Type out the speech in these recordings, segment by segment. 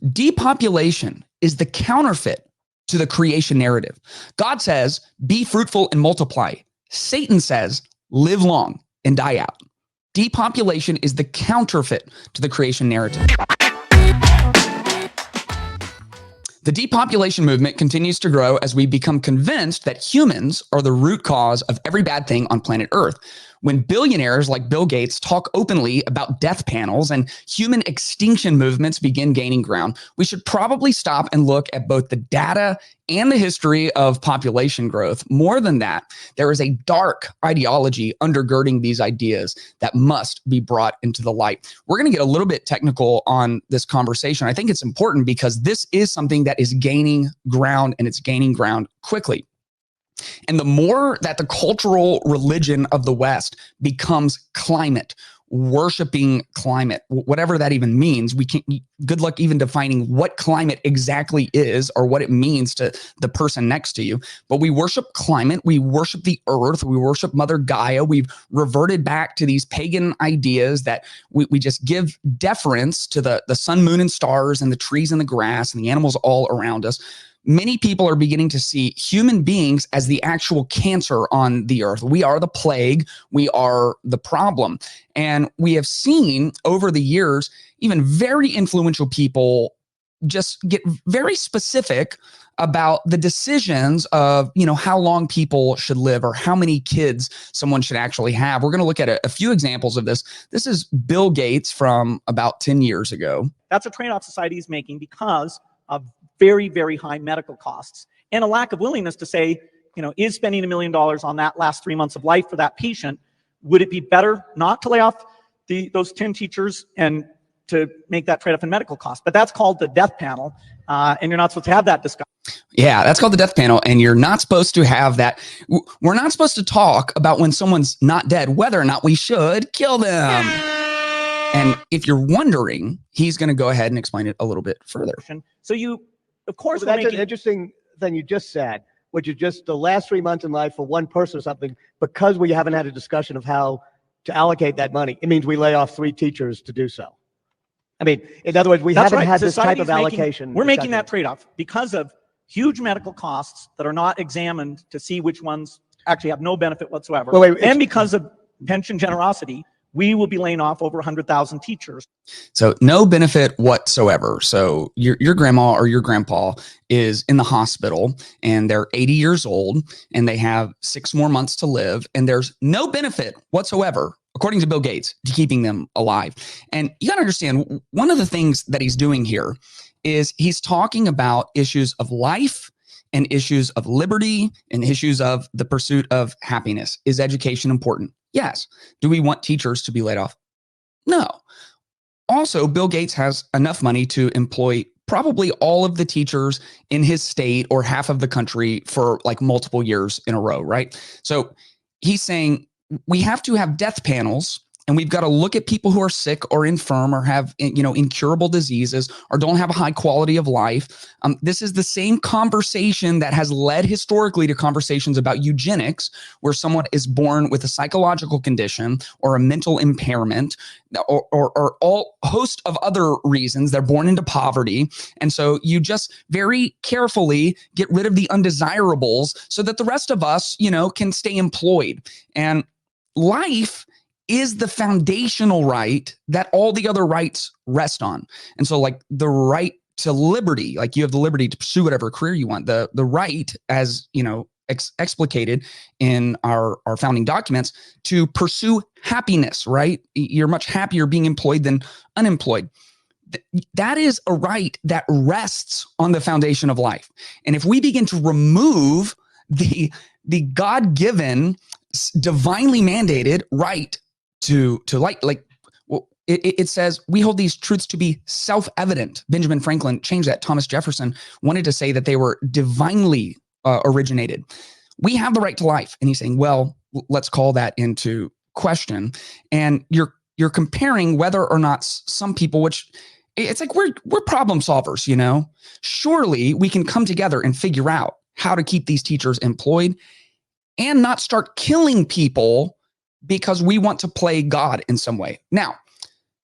Depopulation is the counterfeit to the creation narrative. God says, be fruitful and multiply. Satan says, live long and die out. Depopulation is the counterfeit to the creation narrative. The depopulation movement continues to grow as we become convinced that humans are the root cause of every bad thing on planet Earth. When billionaires like Bill Gates talk openly about death panels and human extinction movements begin gaining ground, we should probably stop and look at both the data and the history of population growth. More than that, there is a dark ideology undergirding these ideas that must be brought into the light. We're going to get a little bit technical on this conversation. I think it's important because this is something that is gaining ground, and it's gaining ground quickly. And the more that the cultural religion of the West becomes climate, worshiping climate, whatever that even means, we can't, good luck even defining what climate exactly is or what it means to the person next to you. But we worship climate, we worship the earth, we worship Mother Gaia. We've reverted back to these pagan ideas that we just give deference to the sun, moon, and stars and the trees and the grass and the animals all around us. Many people are beginning to see human beings as the actual cancer on the earth. We are the plague. We are the problem. And we have seen over the years, even very influential people just get very specific about the decisions of, how long people should live or how many kids someone should actually have. We're going to look at a few examples of this. This is Bill Gates from about 10 years ago. That's a trade-off society is making because of very, very high medical costs and a lack of willingness to say, is spending $1 million on that last 3 months of life for that patient, would it be better not to lay off those 10 teachers and to make that trade-off in medical costs? But that's called the death panel, and you're not supposed to have that discussion. Yeah, that's called the death panel, and you're not supposed to have that. We're not supposed to talk about when someone's not dead, whether or not we should kill them. And if you're wondering, he's going to go ahead and explain it a little bit further. So of course, that's an interesting thing you just said, which is just the last 3 months in life for one person or something, because we haven't had a discussion of how to allocate that money. It means we lay off 3 teachers to do so. I mean, in other words, we haven't had this type of allocation. We're making that trade-off because of huge medical costs that are not examined to see which ones actually have no benefit whatsoever. And because of pension generosity, we will be laying off over 100,000 teachers. So no benefit whatsoever. So your grandma or your grandpa is in the hospital and they're 80 years old and they have 6 more months to live, and there's no benefit whatsoever, according to Bill Gates, to keeping them alive. And you got to understand, one of the things that he's doing here is he's talking about issues of life and issues of liberty and issues of the pursuit of happiness. Is education important? Yes. Do we want teachers to be laid off? No. Also, Bill Gates has enough money to employ probably all of the teachers in his state or half of the country for like multiple years in a row, right? So he's saying we have to have death panels, and we've got to look at people who are sick or infirm or have, incurable diseases or don't have a high quality of life. This is the same conversation that has led historically to conversations about eugenics, where someone is born with a psychological condition or a mental impairment or all host of other reasons. They're born into poverty. And so you just very carefully get rid of the undesirables so that the rest of us, can stay employed. And life is the foundational right that all the other rights rest on. And so like the right to liberty, like you have the liberty to pursue whatever career you want, the right, as explicated in our founding documents, to pursue happiness, right? You're much happier being employed than unemployed. That is a right that rests on the foundation of life. And if we begin to remove the God-given, divinely mandated right to it says we hold these truths to be self-evident. Benjamin Franklin changed that. Thomas Jefferson wanted to say that they were divinely originated. We have the right to life. And he's saying, well, let's call that into question. And you're comparing whether or not some people, which it's like we're problem solvers, Surely we can come together and figure out how to keep these teachers employed and not start killing people because we want to play God in some way. Now,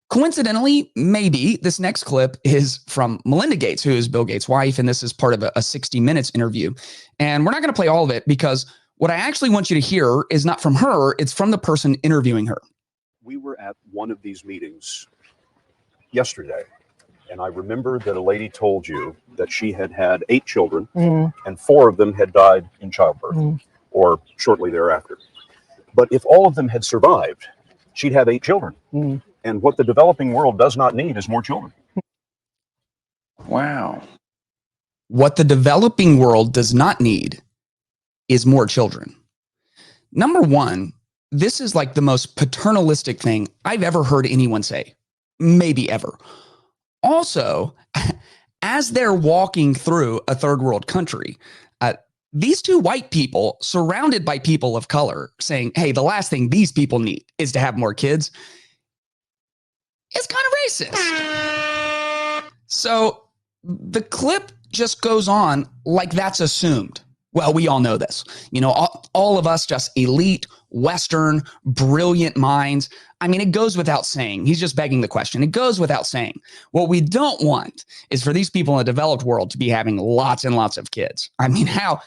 Coincidentally, maybe this next clip is from Melinda Gates, who is Bill Gates' wife, and this is part of a 60 Minutes interview. And we're not going to play all of it because what I actually want you to hear is not from her, it's from the person interviewing her. We were at one of these meetings yesterday, and I remember that a lady told you that she had had 8 children, and 4 of them had died in childbirth or shortly thereafter. But if all of them had survived, she'd have 8 children. And what the developing world does not need is more children. Wow. What the developing world does not need is more children. Number one, this is like the most paternalistic thing I've ever heard anyone say, maybe ever. Also, as they're walking through a third world country, these 2 white people surrounded by people of color saying, hey, the last thing these people need is to have more kids. It's kind of racist. So the clip just goes on like that's assumed. Well, we all know this. You know, all of us just elite, Western, brilliant minds. I mean, it goes without saying. He's just begging the question. It goes without saying. What we don't want is for these people in the developed world to be having lots and lots of kids. I mean, how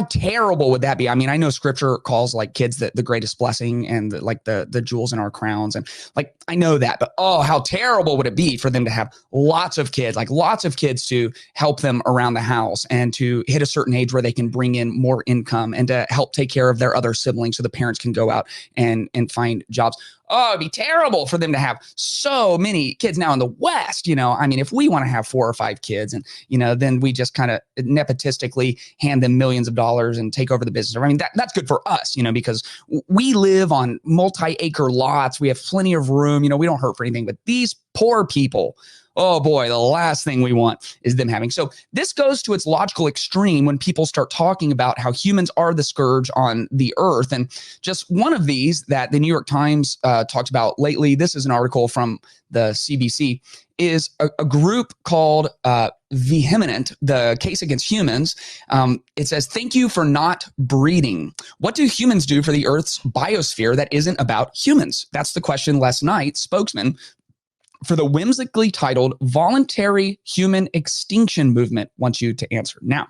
terrible would that be? I mean, I know scripture calls like kids the greatest blessing and the jewels in our crowns. And like, I know that, but oh, how terrible would it be for them to have lots of kids, like lots of kids to help them around the house and to hit a certain age where they can bring in more income and to help take care of their other siblings so the parents can go out and find jobs. Oh, it'd be terrible for them to have so many kids. Now in the West, you know, I mean, if we want to have 4 or 5 kids and, you know, then we just kind of nepotistically hand them millions of dollars and take over the business. I mean, that's good for us, you know, because we live on multi-acre lots. We have plenty of room, you know, we don't hurt for anything, but these poor people, oh boy, the last thing we want is them having. So this goes to its logical extreme when people start talking about how humans are the scourge on the earth. And just one of these that the New York Times talked about lately, this is an article from the CBC, is a group called Vehement, the Case Against Humans. It says, thank you for not breeding. What do humans do for the Earth's biosphere that isn't about humans? That's the question last night. Spokesman for the whimsically titled Voluntary Human Extinction Movement wants you to answer. Now,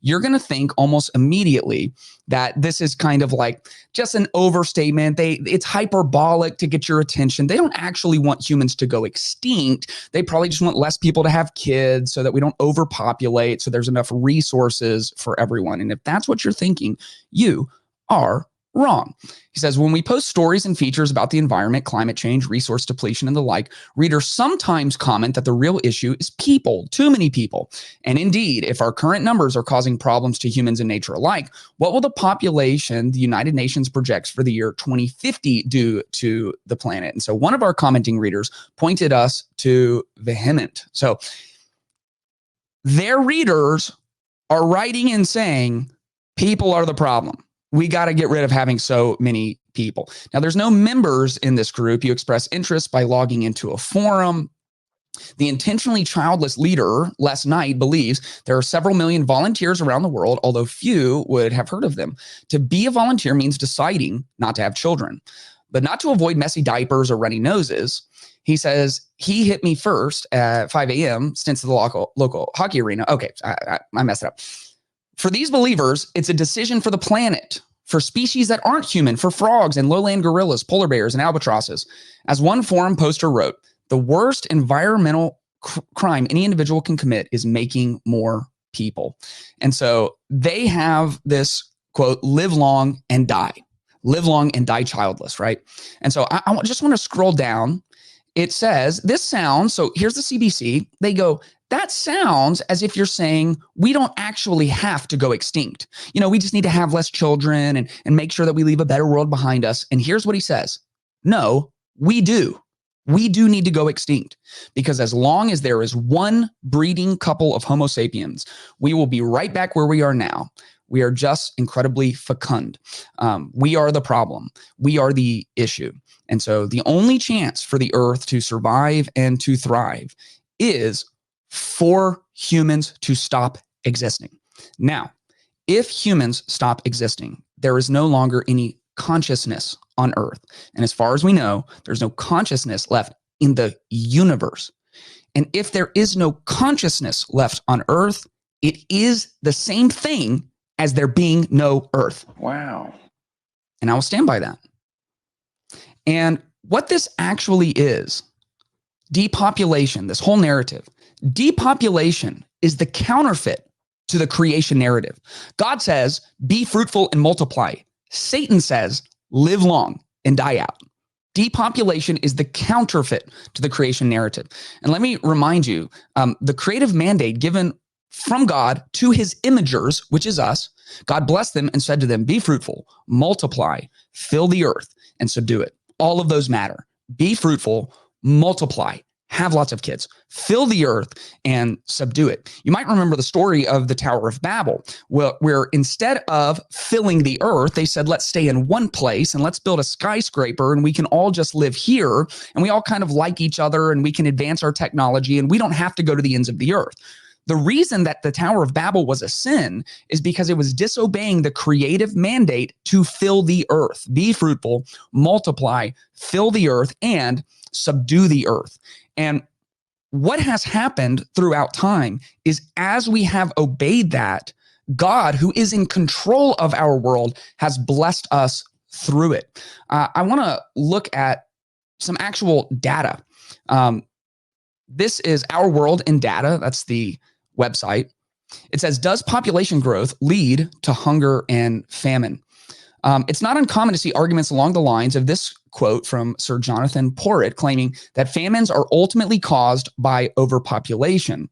you're going to think almost immediately that this is kind of like just an overstatement. It's hyperbolic to get your attention. They don't actually want humans to go extinct. They probably just want less people to have kids so that we don't overpopulate, so there's enough resources for everyone. And if that's what you're thinking, you are wrong. He says, when we post stories and features about the environment, climate change, resource depletion, and the like, readers sometimes comment that the real issue is people, too many people. And indeed, if our current numbers are causing problems to humans and nature alike, what will the population the United Nations projects for the year 2050 do to the planet? And so one of our commenting readers pointed us to Vehement. So their readers are writing and saying, people are the problem. We got to get rid of having so many people. Now, there's no members in this group. You express interest by logging into a forum. The intentionally childless leader last night believes there are several million volunteers around the world, although few would have heard of them. To be a volunteer means deciding not to have children, but not to avoid messy diapers or runny noses. He says, he hit me first at 5 a.m. since the local hockey arena. Okay, I messed it up. For these believers, it's a decision for the planet, for species that aren't human, for frogs and lowland gorillas, polar bears, and albatrosses. As one forum poster wrote, the worst environmental crime any individual can commit is making more people. And so they have this quote, live long and die childless, right? And so I just want to scroll down. It says, this sounds, so here's the CBC. They go, that sounds as if you're saying we don't actually have to go extinct. You know, we just need to have less children and make sure that we leave a better world behind us. And here's what he says. No, we do. We do need to go extinct, because as long as there is one breeding couple of Homo sapiens, we will be right back where we are now. We are just incredibly fecund. We are the problem. We are the issue. And so the only chance for the earth to survive and to thrive is for humans to stop existing. Now, if humans stop existing, there is no longer any consciousness on earth. And as far as we know, there's no consciousness left in the universe. And if there is no consciousness left on earth, it is the same thing as there being no earth. Wow. And I will stand by that. And what this actually is, depopulation, this whole narrative, depopulation is the counterfeit to the creation narrative. God says, be fruitful and multiply. Satan says, live long and die out. Depopulation is the counterfeit to the creation narrative. And let me remind you, the creative mandate given from God to his imagers, which is us, God blessed them and said to them, be fruitful, multiply, fill the earth, and subdue it. All of those matter. Be fruitful, multiply, have lots of kids, fill the earth, and subdue it. You might remember the story of the Tower of Babel, where instead of filling the earth, they said, let's stay in one place and let's build a skyscraper and we can all just live here and we all kind of like each other and we can advance our technology and we don't have to go to the ends of the earth. The reason that the Tower of Babel was a sin is because it was disobeying the creative mandate to fill the earth, be fruitful, multiply, fill the earth, and subdue the earth. And what has happened throughout time is as we have obeyed that, God, who is in control of our world, has blessed us through it. I want to look at some actual data. This is Our World in Data. That's the website. It says, does population growth lead to hunger and famine? It's not uncommon to see arguments along the lines of this quote from Sir Jonathan Porritt claiming that famines are ultimately caused by overpopulation.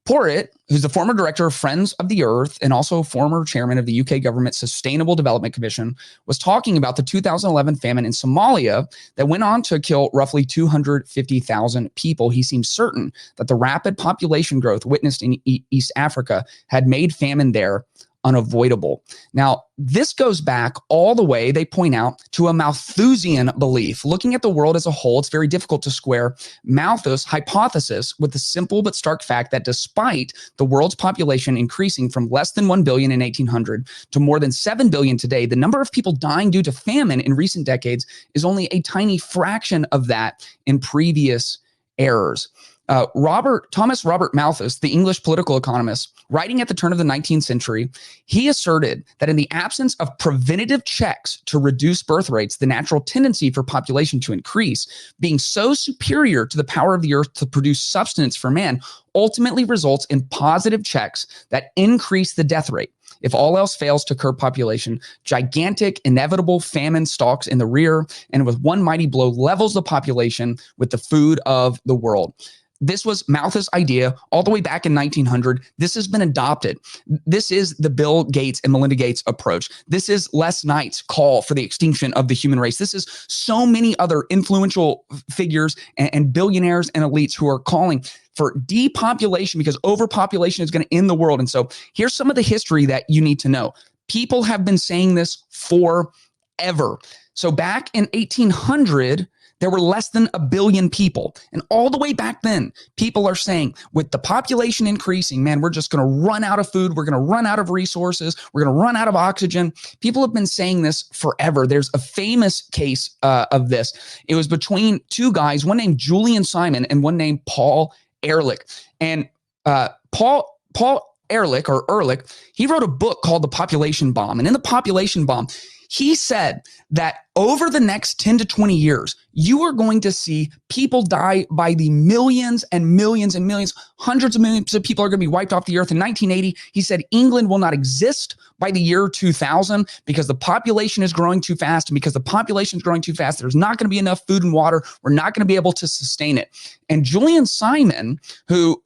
Porritt, who's the former director of Friends of the Earth and also former chairman of the UK government Sustainable Development Commission, was talking about the 2011 famine in Somalia that went on to kill roughly 250,000 people. He seems certain that the rapid population growth witnessed in East Africa had made famine there unavoidable. Now, this goes back all the way, they point out, to a Malthusian belief. Looking at the world as a whole, it's very difficult to square Malthus' hypothesis with the simple but stark fact that despite the world's population increasing from less than 1 billion in 1800 to more than 7 billion today, the number of people dying due to famine in recent decades is only a tiny fraction of that in previous eras. Thomas Robert Malthus, the English political economist, writing at the turn of the 19th century, he asserted that in the absence of preventative checks to reduce birth rates, the natural tendency for population to increase, being so superior to the power of the earth to produce substance for man, ultimately results in positive checks that increase the death rate. If all else fails to curb population, gigantic, inevitable famine stalks in the rear, and with one mighty blow levels the population with the food of the world. This was Malthus' idea all the way back in 1900. This has been adopted. This is the Bill Gates and Melinda Gates approach. This is Les Knight's call for the extinction of the human race. This is so many other influential figures and billionaires and elites who are calling for depopulation because overpopulation is going to end the world. And so here's some of the history that you need to know. People have been saying this forever. So back in 1800, there were less than 1 billion people. And all the way back then, people are saying with the population increasing, man, we're just going to run out of food. We're going to run out of resources. We're going to run out of oxygen. People have been saying this forever. There's a famous case of this. It was between two guys, one named Julian Simon and one named Paul Ehrlich. And Paul Ehrlich, or Ehrlich, he wrote a book called The Population Bomb. And in The Population Bomb, he said that over the next 10 to 20 years, you are going to see people die by the millions and millions and millions. Hundreds of millions of people are going to be wiped off the earth. In 1980, he said England will not exist by the year 2000 because the population is growing too fast. And because the population is growing too fast, there's not going to be enough food and water. We're not going to be able to sustain it. And Julian Simon, who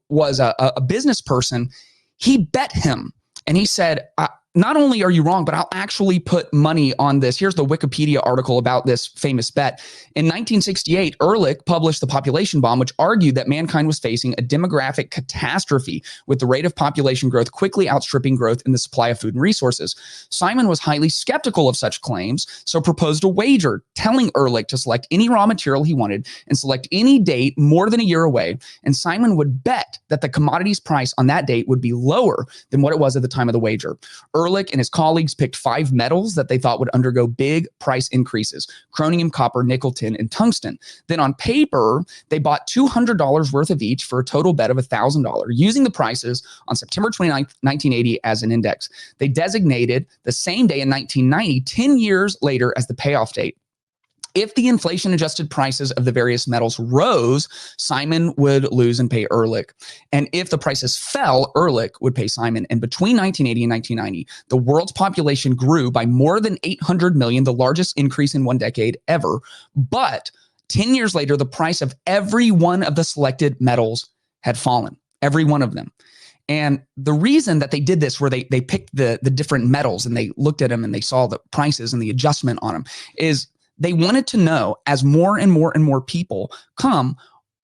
was a business person, he bet him. And he said, not only are you wrong, but I'll actually put money on this. Here's the Wikipedia article about this famous bet. In 1968, Ehrlich published The Population Bomb, which argued that mankind was facing a demographic catastrophe with the rate of population growth quickly outstripping growth in the supply of food and resources. Simon was highly skeptical of such claims, so proposed a wager telling Ehrlich to select any raw material he wanted and select any date more than a year away. And Simon would bet that the commodity's price on that date would be lower than what it was at the time of the wager. Ehrlich Ehrlich and his colleagues picked 5 metals that they thought would undergo big price increases: chromium, copper, nickel, tin, and tungsten. Then on paper, they bought $200 worth of each for a total bet of $1,000, using the prices on September 29th, 1980 as an index. They designated the same day in 1990, 10 years later, as the payoff date. If the inflation-adjusted prices of the various metals rose, Simon would lose and pay Ehrlich. And if the prices fell, Ehrlich would pay Simon. And between 1980 and 1990, the world's population grew by more than 800 million, the largest increase in one decade ever. But 10 years later, the price of every one of the selected metals had fallen, every one of them. And the reason that they did this, where they picked the different metals and they looked at them and they saw the prices and the adjustment on them, is they wanted to know, as more and more and more people come,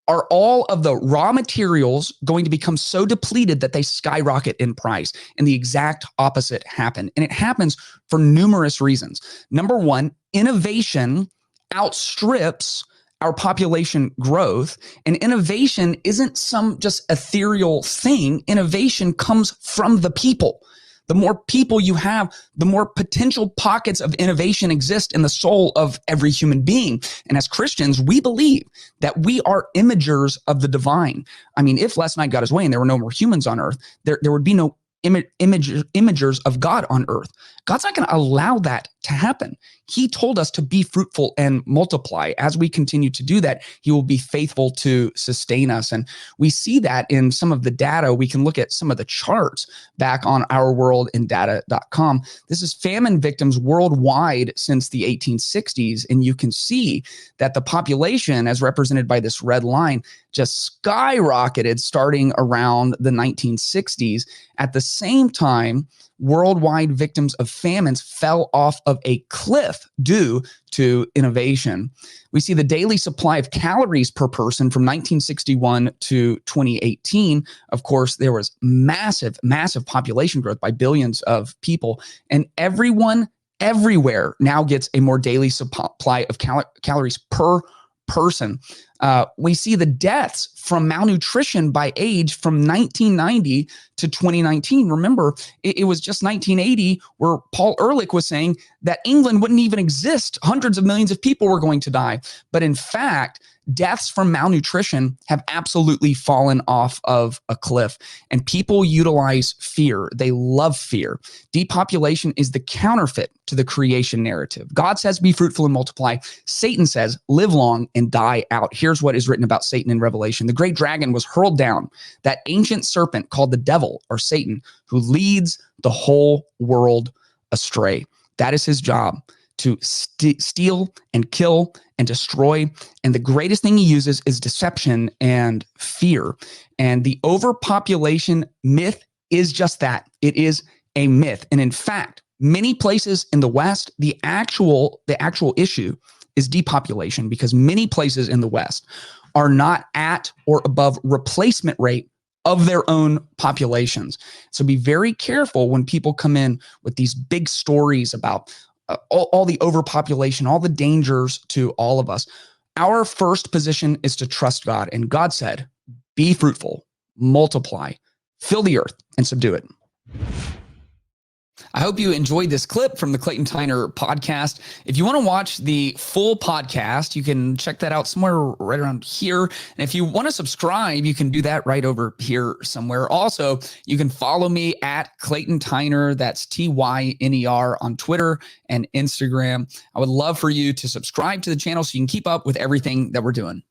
are all of the raw materials going to become so depleted that they skyrocket in price? And the exact opposite happened. And it happens for numerous reasons. Number one, innovation outstrips our population growth. And innovation isn't some just ethereal thing. Innovation comes from the people. The more people you have, the more potential pockets of innovation exist in the soul of every human being. And as Christians, we believe that we are imagers of the divine. I mean, if last night got his way and there were no more humans on earth, there would be no imagers of God on earth. God's not going to allow that to happen. He told us to be fruitful and multiply. As we continue to do that, he will be faithful to sustain us. And we see that in some of the data. We can look at some of the charts back on ourworldindata.com. This is famine victims worldwide since the 1860s. And you can see that the population, as represented by this red line, just skyrocketed starting around the 1960s. At the same time, worldwide victims of famines fell off of a cliff due to innovation. We see the daily supply of calories per person from 1961 to 2018. Of course, there was massive population growth by billions of people, and everyone everywhere now gets a more daily supply of calories per person. We see the deaths from malnutrition by age from 1990 to 2019. Remember, it was just 1980 where Paul Ehrlich was saying that England wouldn't even exist. Hundreds of millions of people were going to die. But in fact, deaths from malnutrition have absolutely fallen off of a cliff. And people utilize fear. They love fear. Depopulation is the counterfeit to the creation narrative. God says, be fruitful and multiply. Satan says, live long and die out. Here's what is written about Satan in Revelation. The great dragon was hurled down, that ancient serpent called the devil or Satan, who leads the whole world astray. That is his job, to steal and kill and destroy. And the greatest thing he uses is deception and fear. And the overpopulation myth is just that. It is a myth. And in fact, many places in the West, the actual issue is depopulation, because many places in the West are not at or above replacement rate of their own populations. So be very careful when people come in with these big stories about all the overpopulation, all the dangers to all of us. Our first position is to trust God. And God said, be fruitful, multiply, fill the earth, and subdue it. I hope you enjoyed this clip from the Clayton Tyner podcast. If you want to watch the full podcast, you can check that out somewhere right around here. And if you want to subscribe, you can do that right over here somewhere. Also, you can follow me at Clayton Tyner. That's Tyner on Twitter and Instagram. I would love for you to subscribe to the channel so you can keep up with everything that we're doing.